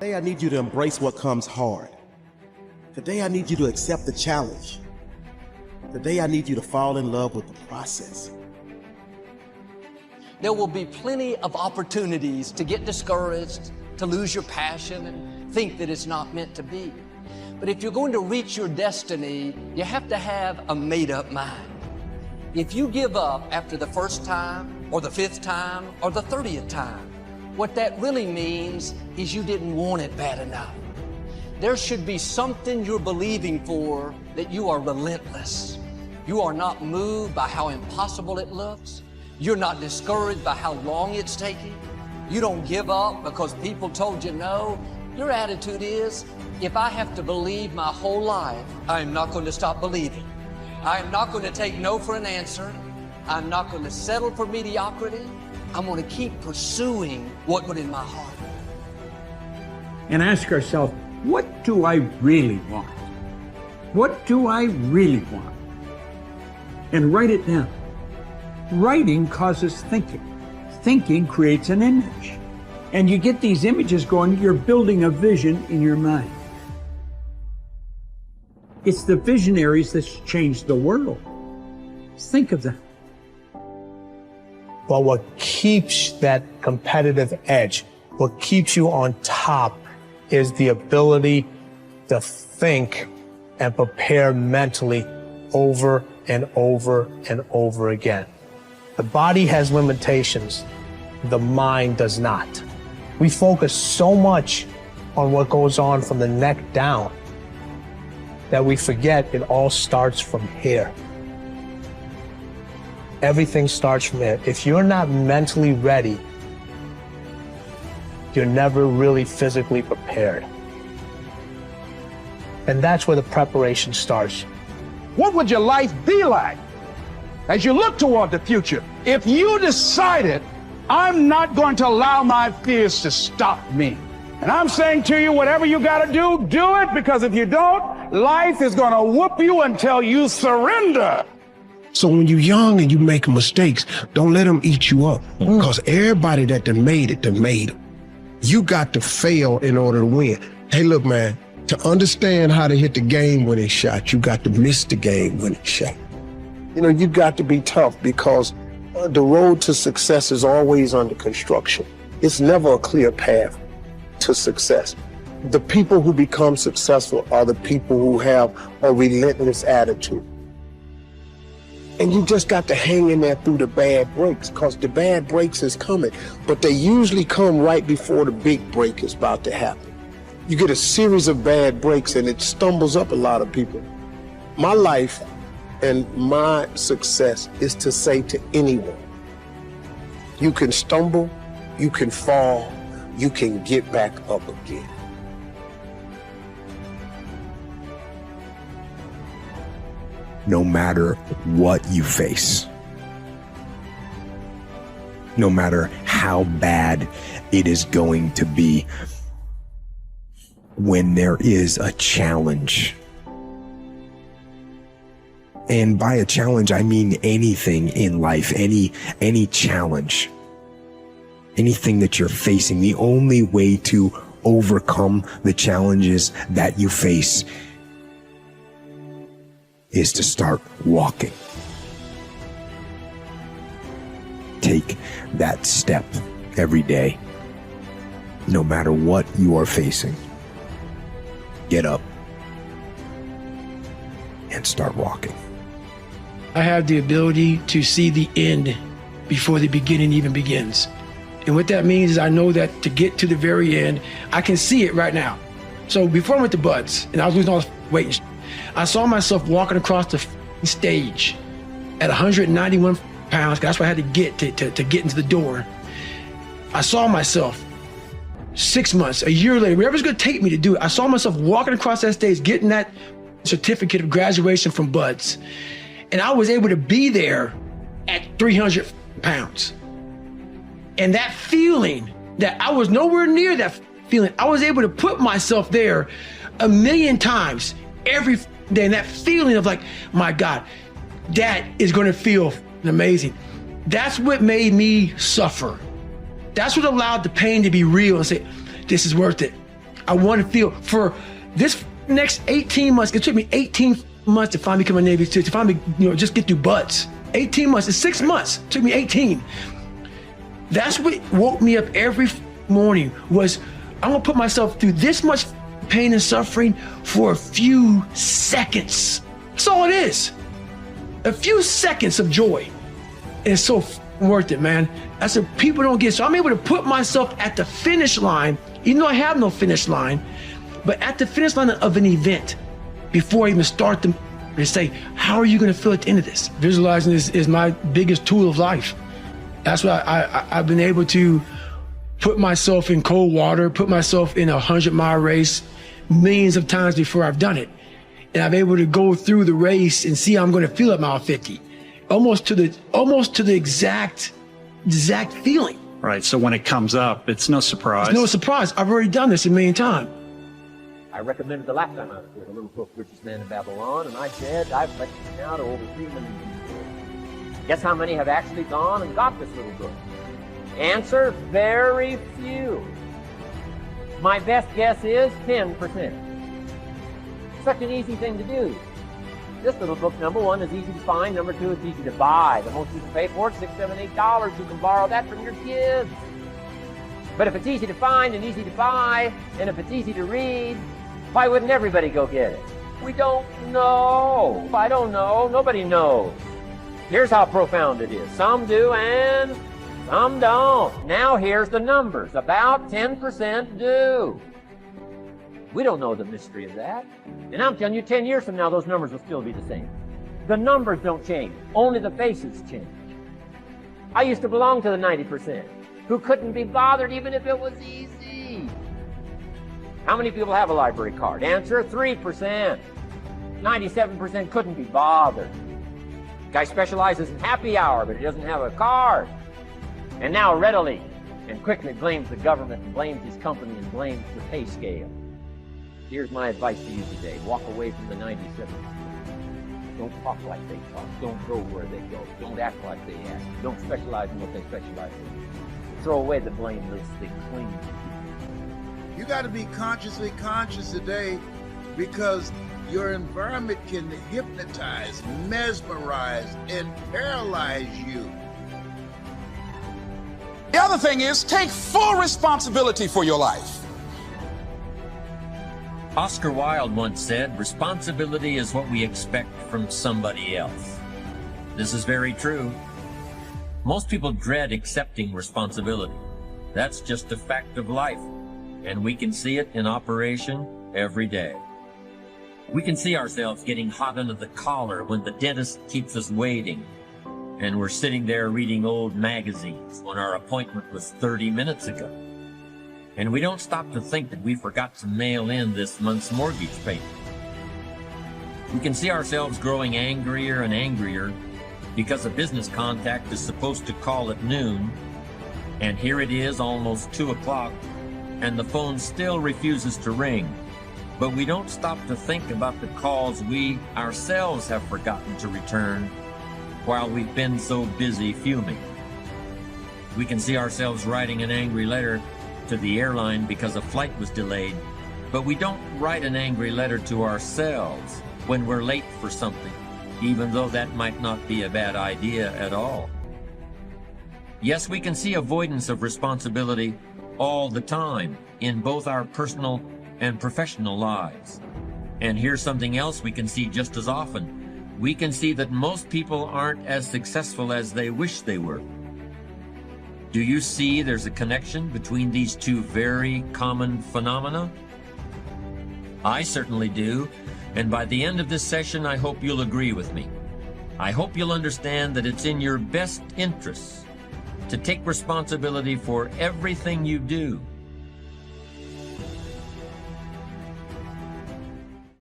Today I need you to embrace what comes hard. Today I need you to accept the challenge. Today I need you to fall in love with the process. There will be plenty of opportunities to get discouraged, to lose your passion and think that it's not meant to be. But if you're going to reach your destiny, you have to have a made-up mind. If you give up after the first time, or the 5th time, or the 30th time, what that really means is you didn't want it bad enough. There should be something you're believing for that you are relentless. You are not moved by how impossible it looks. You're not discouraged by how long it's taking. You don't give up because people told you no. Your attitude is, if I have to believe my whole life, I'm not going to stop believing. I'm not going to take no for an answer. I'm not going to settle for mediocrity. I'm going to keep pursuing what was in my heart. And ask ourselves, what do I really want? What do I really want? And write it down. Writing causes thinking. Thinking creates an image. And you get these images going, you're building a vision in your mind. It's the visionaries that's changed the world. Think of that. But what keeps that competitive edge, what keeps you on top, is the ability to think and prepare mentally over and over and over again. The body has limitations, the mind does not. We focus so much on what goes on from the neck down that we forget it all starts from here. Everything starts from here. If you're not mentally ready, you're never really physically prepared. And that's where the preparation starts. What would your life be like as you look toward the future if you decided, I'm not going to allow my fears to stop me? And I'm saying to you, whatever you got to do it, because if you don't, life is going to whoop you until you surrender. So when you're young and you make mistakes, don't let them eat you up. Because everybody that done made it, done made it. You got to fail in order to win. Hey, look, man, to understand how to hit the game-winning shot, you got to miss the game-winning shot. You know, you got to be tough because the road to success is always under construction. It's never a clear path to success. The people who become successful are the people who have a relentless attitude. And you just got to hang in there through the bad breaks, because the bad breaks is coming, but they usually come right before the big break is about to happen. You get a series of bad breaks and it stumbles up a lot of people. My life and my success is to say to anyone, you can stumble, you can fall, you can get back up again. No matter what you face, no matter how bad it is going to be, when there is a challenge, and by a challenge, I mean anything in life, any challenge, anything that you're facing, the only way to overcome the challenges that you face is to start walking. Take that step every day, no matter what you are facing. Get up and start walking. I have the ability to see the end before the beginning even begins. And what that means is I know that to get to the very end, I can see it right now. So before I went to Buds and I was losing all this weight and I saw myself walking across the stage at 191 pounds. That's what I had to get to get into the door. I saw myself 6 months, a year later, whatever's gonna take me to do it. I saw myself walking across that stage, getting that certificate of graduation from Buds. And I was able to be there at 300 pounds. And that feeling that I was nowhere near that feeling, I was able to put myself there 1,000,000 times every day. And that feeling of like, my God, that is gonna feel amazing. That's what made me suffer. That's what allowed the pain to be real and say, this is worth it. I want to feel for this next 18 months. It took me 18 months to finally become a Navy SEAL, to finally, just get through butts. 18 months, it's 6 months. It took me 18. That's what woke me up every morning was, I'm gonna put myself through this much pain and suffering for a few seconds. That's all it is. A few seconds of joy. And it's so worth it, man. That's what people don't get. So I'm able to put myself at the finish line, even though I have no finish line, but at the finish line of an event before I even start them, to say, how are you gonna feel at the end of this? Visualizing is my biggest tool of life. That's why I've been able to put myself in cold water, put myself in a 100-mile race millions of times before I've done it. And I'm able to go through the race and see how I'm gonna feel at mile 50. Almost to the exact feeling. Right, so when it comes up, it's no surprise. It's no surprise, I've already done this a million times. I recommended the last time I was here, the little book, Richest Man in Babylon, and I said I've lectured now to over 3 million people. Guess how many have actually gone and got this little book? Answer, very few. My best guess is 10%. Such an easy thing to do. This little book, number one, is easy to find. Number two, it's easy to buy. The most you can pay for it, $6, $7, $8. You can borrow that from your kids. But if it's easy to find and easy to buy, and if it's easy to read, why wouldn't everybody go get it? We don't know. I don't know. Nobody knows. Here's how profound it is. Some do and some don't. Now here's the numbers. About 10% do. We don't know the mystery of that. And I'm telling you, 10 years from now, those numbers will still be the same. The numbers don't change. Only the faces change. I used to belong to the 90% who couldn't be bothered even if it was easy. How many people have a library card? Answer, 3%. 97% couldn't be bothered. Guy specializes in happy hour, but he doesn't have a card. And now readily and quickly blames the government and blames his company and blames the pay scale. Here's my advice to you today. Walk away from the 97%. Don't talk like they talk. Don't go where they go. Don't act like they act. Don't specialize in what they specialize in. Throw away the blame list. They cling. You got to be consciously conscious today, because your environment can hypnotize, mesmerize, and paralyze you. The other thing is, take full responsibility for your life. Oscar Wilde once said, responsibility is what we expect from somebody else. This is very true. Most people dread accepting responsibility. That's just a fact of life, and we can see it in operation every day. We can see ourselves getting hot under the collar when the dentist keeps us waiting, and we're sitting there reading old magazines when our appointment was 30 minutes ago. And we don't stop to think that we forgot to mail in this month's mortgage payment. We can see ourselves growing angrier and angrier because a business contact is supposed to call at noon, and here it is almost 2 o'clock, and the phone still refuses to ring. But we don't stop to think about the calls we ourselves have forgotten to return while we've been so busy fuming. We can see ourselves writing an angry letter to the airline because a flight was delayed, but we don't write an angry letter to ourselves when we're late for something, even though that might not be a bad idea at all. Yes, we can see avoidance of responsibility all the time in both our personal and professional lives. And here's something else we can see just as often. We can see that most people aren't as successful as they wish they were. Do you see there's a connection between these two very common phenomena? I certainly do, and by the end of this session, I hope you'll agree with me. I hope you'll understand that it's in your best interests to take responsibility for everything you do,